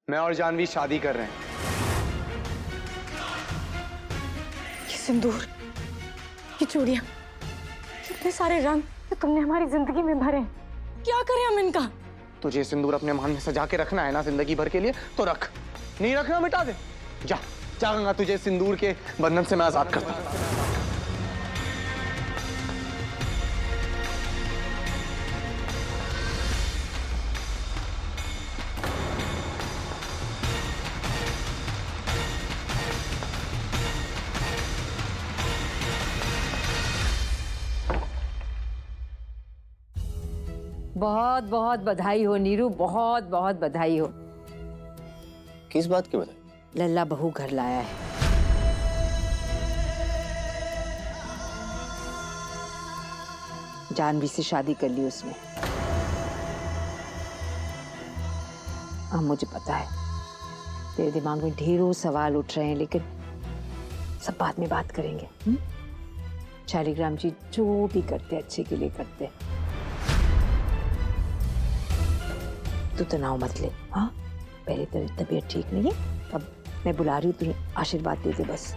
मैं और जानवी शादी कर रहे हैं। ये सिंदूर, ये चूड़ियां, कितने सारे रंग तो तुमने हमारी जिंदगी में भरे हैं। क्या करें हम इनका? तुझे सिंदूर अपने मान में सजा के रखना है ना जिंदगी भर के लिए, तो रख। नहीं रखना मिटा दे। जा जा गंगा, तुझे सिंदूर के बंधन से मैं आजाद करता हूं। बहुत बहुत बधाई हो नीरू, बहुत बहुत बधाई हो। किस बात की बधाई? लल्ला बहू घर लाया है। जानवी से शादी कर ली उसने। अब मुझे पता है तेरे दिमाग में ढेरों सवाल उठ रहे हैं, लेकिन सब बाद में बात करेंगे। शालिग्राम जी जो भी करते अच्छे के लिए करते। तू तनाव मत ले। हाँ, पहले तेरी तबीयत ठीक नहीं है, अब मैं बुला रही हूँ, तुझे आशीर्वाद दे दे बस।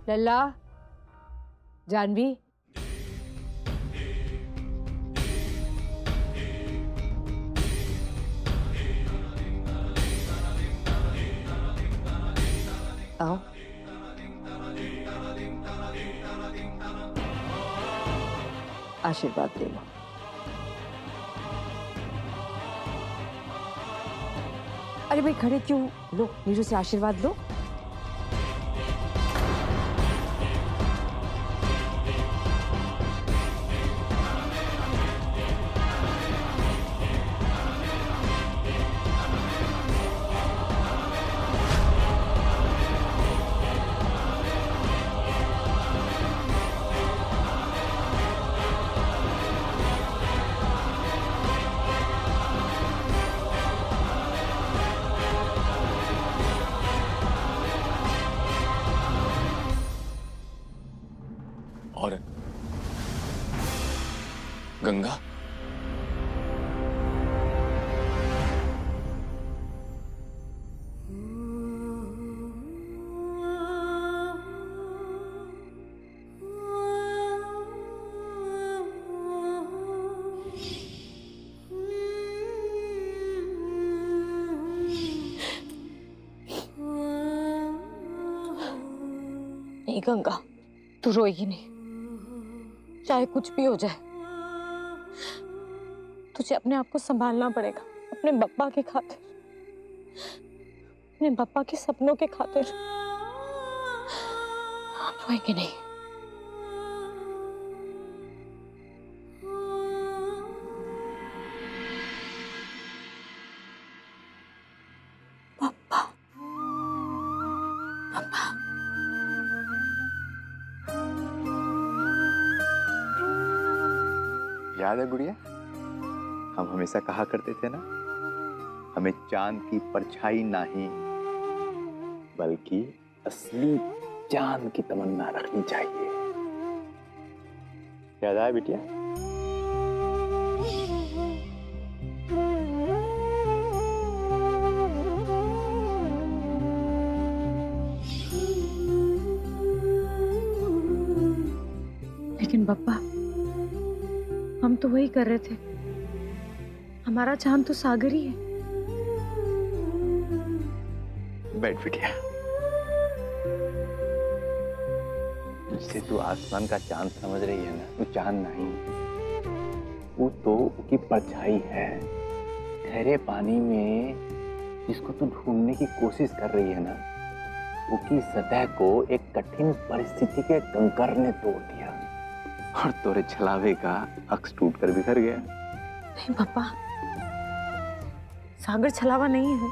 लल्ला, जानवी, आओ। आशीर्वाद ले लो। अरे भाई खड़े क्यों? लो, नीरू से आशीर्वाद लो। और गंगा, नहीं गंगा, तू रोएगी नहीं, चाहे कुछ भी हो जाए। तुझे अपने आप को संभालना पड़ेगा, अपने बप्पा की खातिर, अपने बप्पा के सपनों के खातिर। आप रोएंगे नहीं। बप्पा, बप्पा। याद है गुड़िया, हम हमेशा कहा करते थे ना, हमें चांद की परछाई नहीं बल्कि असली चांद की तमन्ना रखनी चाहिए। याद आया बिटिया? लेकिन बप्पा, हम तो वही कर रहे थे। हमारा चांद तो सागर ही है। बैठ बिटिया। जिसे तू आसमान का चांद समझ रही है ना, वो चांद नहीं, वो तो उसकी परछाई है। गहरे पानी में जिसको तू ढूंढने की कोशिश कर रही है ना, उसकी सतह को एक कठिन परिस्थिति के कंकर ने तोड़ दिया और तोरे छलावे का अक्स टूट कर बिखर गया। नहीं पापा, सागर छलावा नहीं है,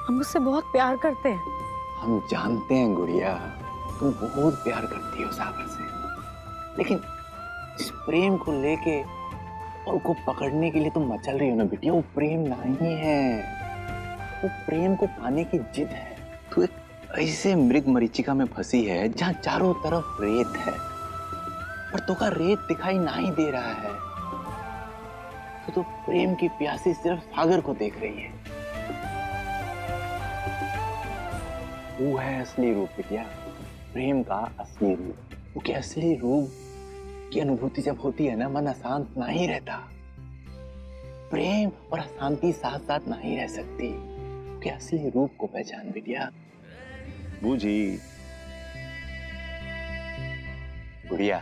हम उससे बहुत प्यार करते हैं। हम जानते हैं गुड़िया, तुम बहुत प्यार करती हो सागर से, लेकिन इस प्रेम को लेके और को पकड़ने के लिए तुम मचल रही हो ना बिटिया, वो प्रेम नहीं है, वो प्रेम को पाने की जिद है। तू एक ऐसे मृग मरीचिका में फंसी है जहां चारों तरफ रेत है, पर तो का रेत दिखाई नहीं दे रहा है। तो प्रेम की प्यासी सिर्फ सागर को देख रही है। वो है असली रूप बिटिया, प्रेम का असली रूप। क्योंकि असली रूप की अनुभूति जब होती है ना, मन अशांत नहीं रहता। प्रेम और अशांति साथ साथ नहीं रह सकती। क्योंकि असली रूप को पहचान बिटिया। बूझी गुड़िया,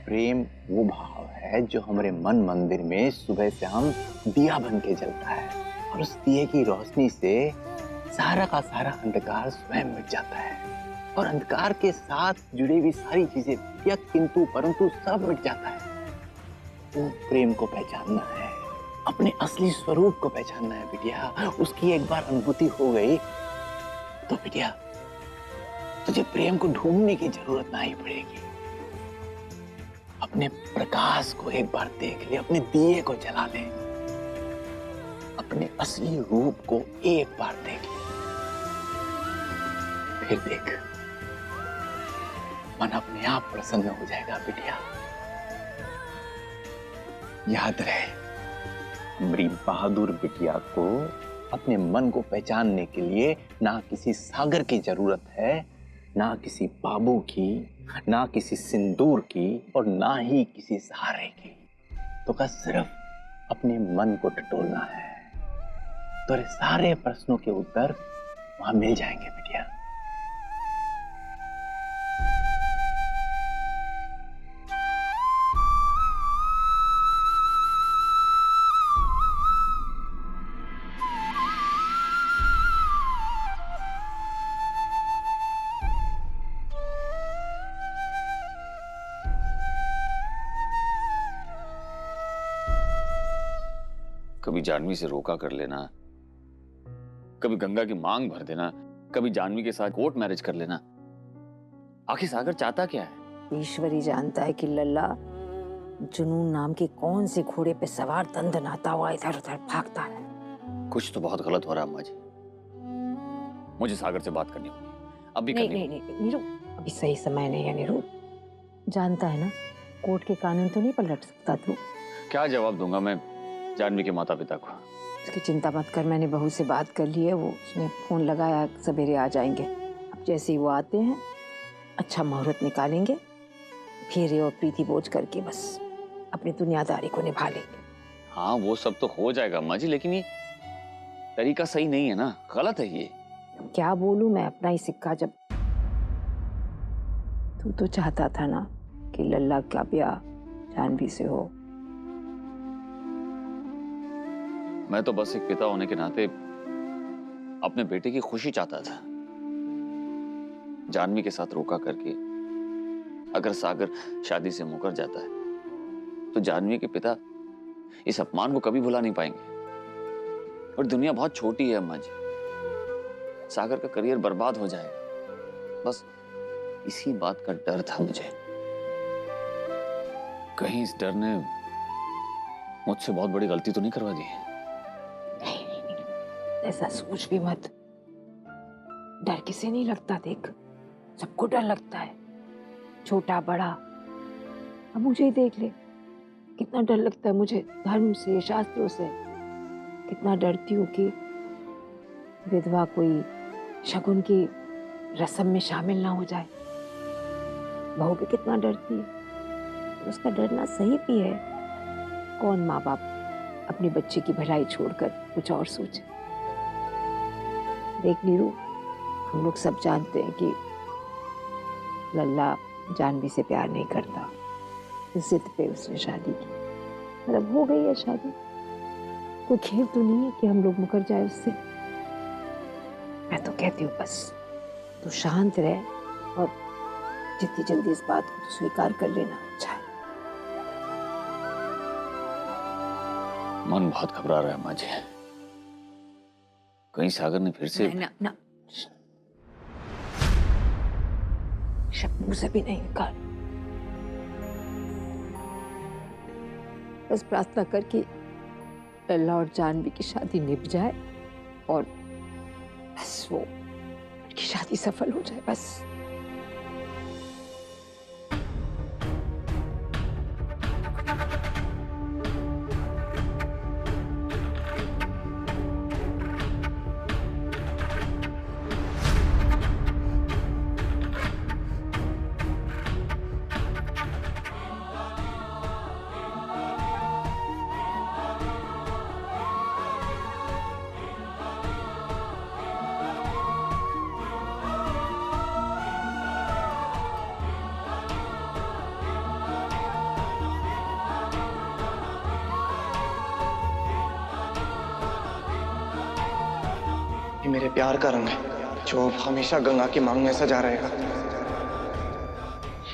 प्रेम वो भाव है जो हमारे मन मंदिर में सुबह शाम दिया बन के जलता है, और उस दिए की रोशनी से सारा का सारा अंधकार स्वयं मिट जाता है, और अंधकार के साथ जुड़ी हुई सारी चीजें या किंतु परंतु सब मिट जाता है। वो प्रेम को पहचानना है, अपने असली स्वरूप को पहचानना है बिटिया। उसकी एक बार अनुभूति हो गई तो बिटिया तुझे प्रेम को ढूंढने की जरूरत नहीं पड़ेगी। अपने प्रकाश को एक बार देख ले, अपने दिए को जला ले, अपने असली रूप को एक बार देख ले, फिर देख मन अपने आप प्रसन्न हो जाएगा बिटिया। याद रहे, हमारी बहादुर बिटिया को अपने मन को पहचानने के लिए ना किसी सागर की जरूरत है, ना किसी बाबू की, ना किसी सिंदूर की, और ना ही किसी सहारे की। तो का सिर्फ अपने मन को टटोलना है, तो सारे प्रश्नों के उत्तर वहां मिल जाएंगे बिटिया। कभी जानवी से रोका कर लेना, कभी गंगा की मांग भर देना, कभी जानवी के साथ कोर्ट मैरिज कर लेना। आखिर सागर चाहता क्या है? ईश्वर ही जानता है कि लल्ला जुनून नाम के कौन से घोड़े पे सवार दंदनाता हुआ इधर उधर भागता है। कुछ तो बहुत गलत हो रहा है अम्मा जी। मुझे सागर से बात करनी होगी, अभी नहीं करनी नहीं नहीं नीरू, अभी सही समय नहीं है नीरू। जानता है ना, कोर्ट के कानून तो नहीं पलट सकता तू। क्या जवाब दूंगा मैं जानवी के माता पिता को? उसकी चिंता मत कर, मैंने बहू से बात कर ली है, वो उसने फोन लगाया, सवेरे आ जाएंगे। अब जैसे ही वो आते हैं अच्छा मुहूर्त निकालेंगे, फेरे और प्रीति बोझ करके बस अपनी दुनियादारी को निभा लेंगे। हाँ वो सब तो हो जाएगा अम्मा जी, लेकिन ये तरीका सही नहीं है ना, गलत है ये। क्या बोलूं मैं अपना ही सिक्का। जब तू तो चाहता था ना कि लल्ला का ब्याह जानवी से हो। मैं तो बस एक पिता होने के नाते अपने बेटे की खुशी चाहता था। जानवी के साथ रोका करके अगर सागर शादी से मुकर जाता है तो जानवी के पिता इस अपमान को कभी भुला नहीं पाएंगे। और दुनिया बहुत छोटी है अम्मा जी, सागर का करियर बर्बाद हो जाएगा। बस इसी बात का डर था मुझे। कहीं इस डर ने मुझसे बहुत बड़ी गलती तो नहीं करवा दी है? ऐसा सोच भी मत। डर किसे नहीं लगता, देख सबको डर लगता है, छोटा बड़ा। अब मुझे ही देख ले, कितना डर लगता है मुझे धर्म से, शास्त्रों से। कितना डरती हूँ कि विधवा कोई शगुन की रस्म में शामिल ना हो जाए। बहू भी कितना डरती है, उसका डरना सही भी है। कौन माँ बाप अपने बच्चे की भलाई छोड़कर कुछ और सोचे। देख नीरू, हम लोग सब जानते हैं कि लल्ला जानवी से प्यार नहीं करता, जिद पे उसने शादी की। मतलब हो गई है शादी, कोई खेल तो नहीं है कि हम लोग मुकर जाए उससे। मैं तो कहती हूँ बस तू शांत रह और जितनी जल्दी इस बात को तो स्वीकार कर लेना अच्छा है। मन बहुत घबरा रहा है माँ जी, कहीं सागर ने फिर से ना शब्दों से भी नहीं निकाल। बस प्रार्थना कर कि लल्ला और जानवी की शादी निभ जाए और बस वो उनकी शादी सफल हो जाए बस। ये मेरे प्यार का रंग है जो हमेशा गंगा की मांग में सजा रहेगा।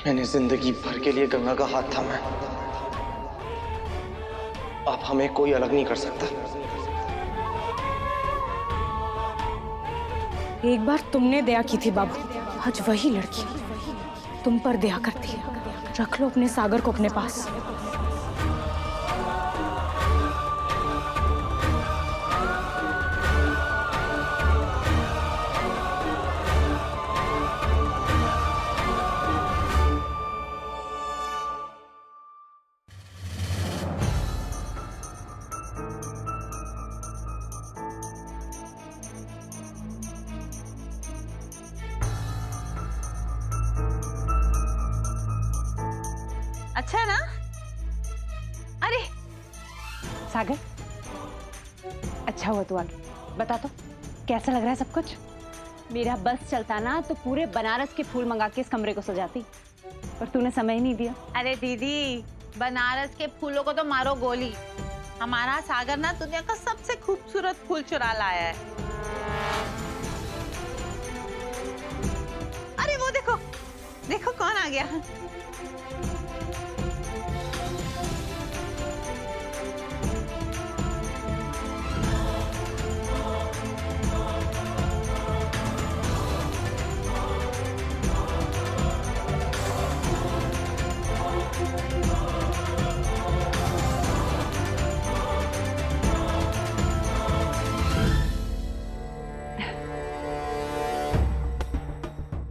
मैंने जिंदगी भर के लिए गंगा का हाथ थामा है। अब हमें कोई अलग नहीं कर सकता। एक बार तुमने दया की थी बाबू, आज वही लड़की तुम पर दया करती है। रख लो अपने सागर को अपने पास। अच्छा है ना? अरे सागर, अच्छा हुआ तू आ गई। बता तो कैसा लग रहा है सब कुछ? मेरा बस चलता ना तो पूरे बनारस के फूल मंगा के इस कमरे को सजाती, पर तूने समय ही नहीं दिया। अरे दीदी, बनारस के फूलों को तो मारो गोली। हमारा सागर ना दुनिया का सबसे खूबसूरत फूल चुरा लाया है। अरे वो देखो, देखो कौन आ गया।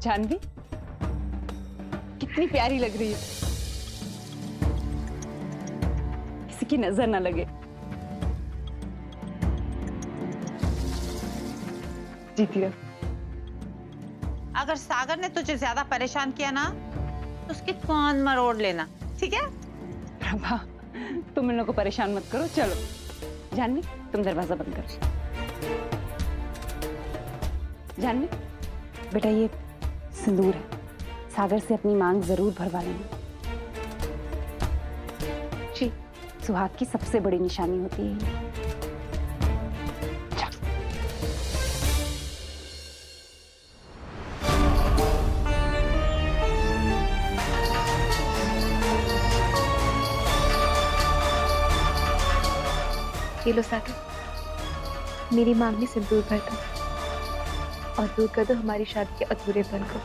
जानवी, कितनी प्यारी लग रही है। किसी की नजर ना लगे। जीती रह। अगर सागर ने तुझे ज्यादा परेशान किया ना तो उसकी कान मरोड़ लेना, ठीक है? प्रभा, तुम इन लोगों को परेशान मत करो। चलो जानवी, तुम दरवाजा बंद करो। जानवी बेटा, ये सिंदूर है, सागर से अपनी मांग जरूर भरवा लेना। जी, सुहाग की सबसे बड़ी निशानी होती है। ये लो सागर, मेरी मांग में सिंदूर भर दो और दूर कर दो हमारी शादी के अधूरेपन को।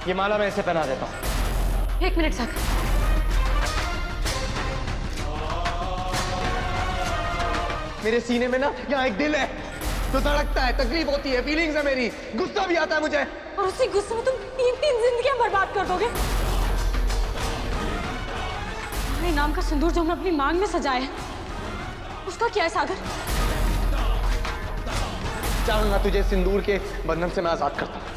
ये माला मैं इसे पहना देता हूँ। एक मिनट सागर, मेरे सीने में ना यहाँ एक दिल है तो धड़कता है, तकलीफ होती है, फीलिंग्स है मेरी, गुस्सा भी आता है मुझे। और उसी गुस्से में तुम 3 जिंदगियां बर्बाद कर दोगे। तुम्हारे नाम का सिंदूर जो हमने अपनी मांग में सजाया है, उसका क्या है सागर? चाहूंगा तुझे सिंदूर के बंधन से मैं आजाद करता हूँ।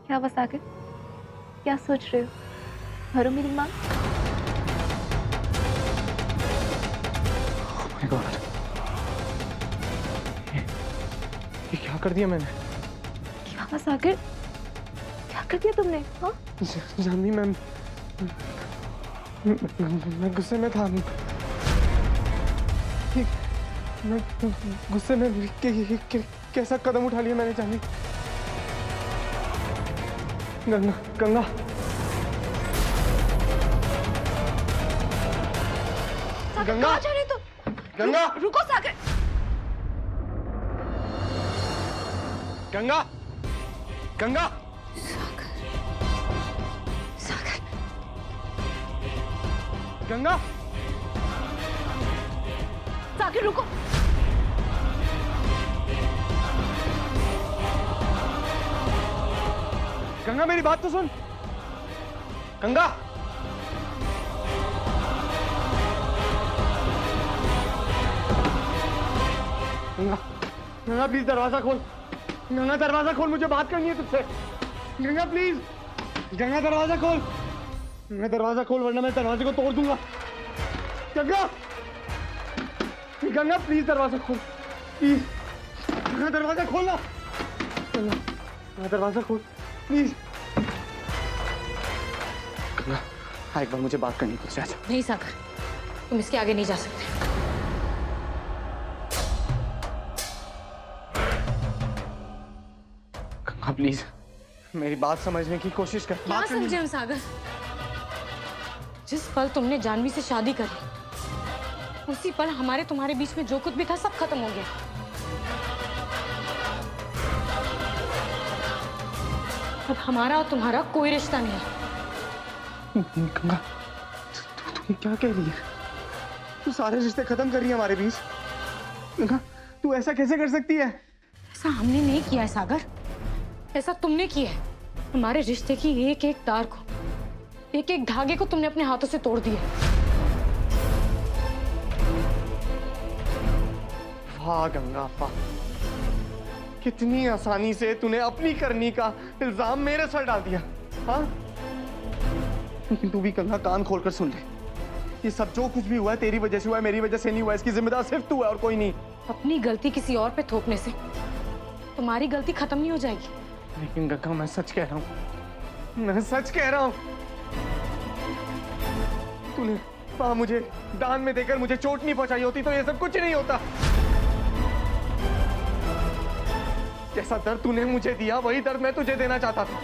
क्या हुआ सागर, क्या सोच रहे हो? भरो मेरी मांग। Oh my God, ये क्या कर दिया मैंने? क्या हुआ सागर, क्या कर दिया तुमने? हाँ, जानवी, मैं गुस्से में था। मैं गुस्से में कैसा कदम उठा लिया मैंने जानवी। गंगा, गंगा, सागर गंगा, कहाँ जा रहे हो तुम? गंगा, रुको सागर। गंगा, गंगा, सागर, गंगा, सागर रुको। गंगा मेरी बात तो सुन। गंगा, गंगा, गंगा प्लीज दरवाजा खोल। गंगा दरवाजा खोल, मुझे बात करनी है तुझसे। गंगा प्लीज, गंगा दरवाजा खोल। गंगा दरवाजा खोल वरना मैं दरवाजे को तोड़ दूंगा। गंगा, गंगा प्लीज दरवाजा खोल, प्लीज। गंगा दरवाजा खोलना। गंगा, गंगा दरवाजा खोल प्लीज। गंगा, हाँ एक बार मुझे बात करनी है तुझसे। आजा। नहीं सागर, तुम इसके आगे नहीं जा सकते। गंगा प्लीज मेरी बात समझने की कोशिश कर। क्या बात करनी- समझे हम सागर? जिस पल तुमने जानवी से शादी करी, उसी पल हमारे तुम्हारे बीच में जो कुछ भी था सब खत्म हो गया। अब हमारा और तुम्हारा कोई रिश्ता नहीं है। गंगा, तू क्या कह रही है? तू सारे रिश्ते खत्म कर रही है हमारे बीच। गंगा, तू ऐसा कैसे कर सकती है? ऐसा हमने नहीं किया है सागर, ऐसा तुमने किया है। हमारे रिश्ते की एक एक तार को, एक एक धागे को तुमने अपने हाथों से तोड़ दिया। वाह गंगा वाह, कितनी आसानी से तूने अपनी करनी का इल्जाम मेरे सर डाल दिया। हाँ, लेकिन तू भी गंगा कान खोलकर सुन ले। ये सब जो कुछ भी हुआ है तेरी वजह से हुआ है, मेरी वजह से नहीं हुआ। इसकी जिम्मेदार सिर्फ तू है और कोई नहीं। अपनी गलती किसी और पे थोपने से तुम्हारी गलती खत्म नहीं हो जाएगी। लेकिन गंगा मैं सच कह रहा हूँ, मैं सच कह रहा हूँ। तूने वहां मुझे दान में देकर मुझे चोट नहीं पहुंचाई होती तो ये सब कुछ नहीं होता। जैसा दर्द तूने मुझे दिया वही दर्द मैं तुझे देना चाहता था।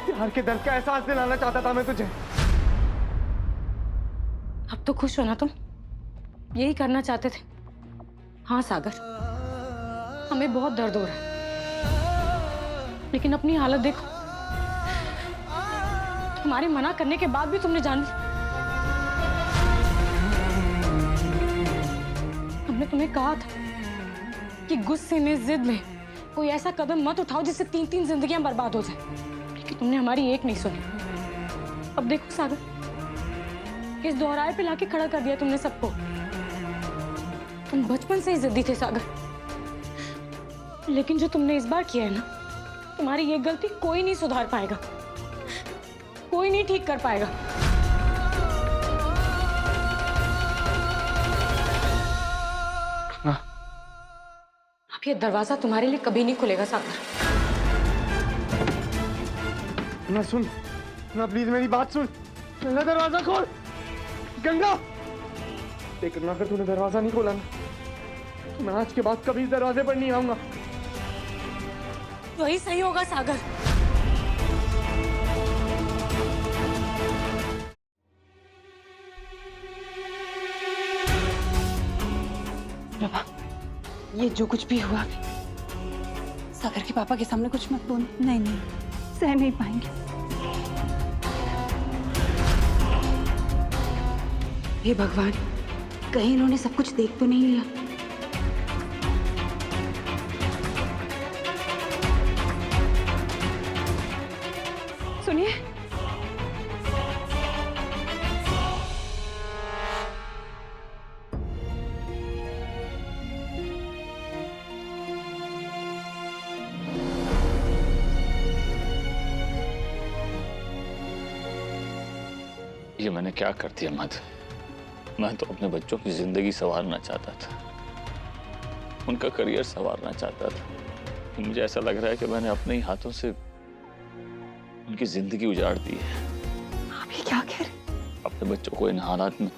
प्यार के दर्द का एहसास दिलाना चाहता था मैं तुझे। अब तो खुश हो ना तुम? यही करना चाहते थे? हाँ सागर, हमें बहुत दर्द हो रहा है, लेकिन अपनी हालत देखो। तुम्हारे मना करने के बाद भी तुमने जान ली। हमने तुम्हें कहा था कि गुस्से में, जिद में कोई ऐसा कदम मत उठाओ जिससे 3-3 जिंदगियां बर्बाद हो जाए, लेकिन तुमने हमारी एक नहीं सुनी। अब देखो सागर, इस दोहराए पे लाके खड़ा कर दिया तुमने सबको। तुम बचपन से ही जिद्दी थे सागर, लेकिन जो तुमने इस बार किया है ना, तुम्हारी ये गलती कोई नहीं सुधार पाएगा, कोई नहीं ठीक कर पाएगा। अब ये दरवाजा तुम्हारे लिए कभी नहीं खुलेगा सागर। ना सुन, ना प्लीज मेरी बात सुन। गंगा दरवाजा खोल। गंगा, लेकिन अगर तूने दरवाजा नहीं खोला ना तो मैं आज के बाद कभी इस दरवाजे पर नहीं आऊंगा। वही सही होगा सागर। प्रभा, ये जो कुछ भी हुआ, सागर के पापा के सामने कुछ मत बोल। नहीं नहीं, सह नहीं पाएंगे। हे भगवान, कहीं इन्होंने सब कुछ देख तो नहीं लिया। सुनिए, ये मैंने क्या कर दिया मत? मैं तो अपने बच्चों की जिंदगी संवारना चाहता था, उनका करियर संवारना चाहता था। मुझे ऐसा लग रहा है कि मैंने अपने ही हाथों से उनकी जिंदगी उजाड़ दी है। आप ये क्या कह रहे? अपने बच्चों को इन हालात में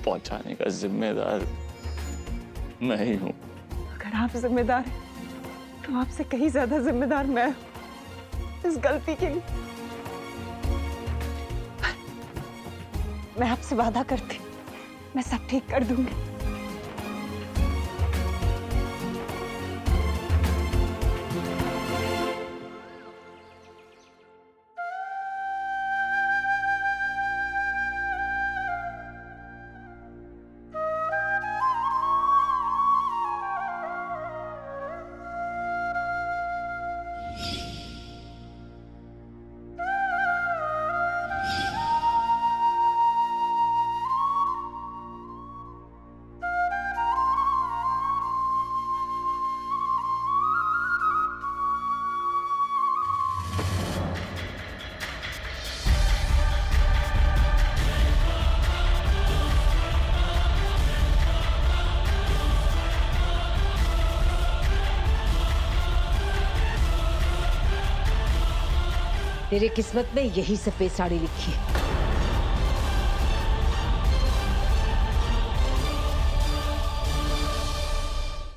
पहुंचाने का जिम्मेदार मैं ही हूँ। अगर आप जिम्मेदार हैं, तो आपसे कहीं ज्यादा जिम्मेदार मैं हूं इस गलती के लिए। मैं आपसे वादा करती, मैं सब ठीक कर दूंगी। तेरे किस्मत में यही सफेद साड़ी लिखी है।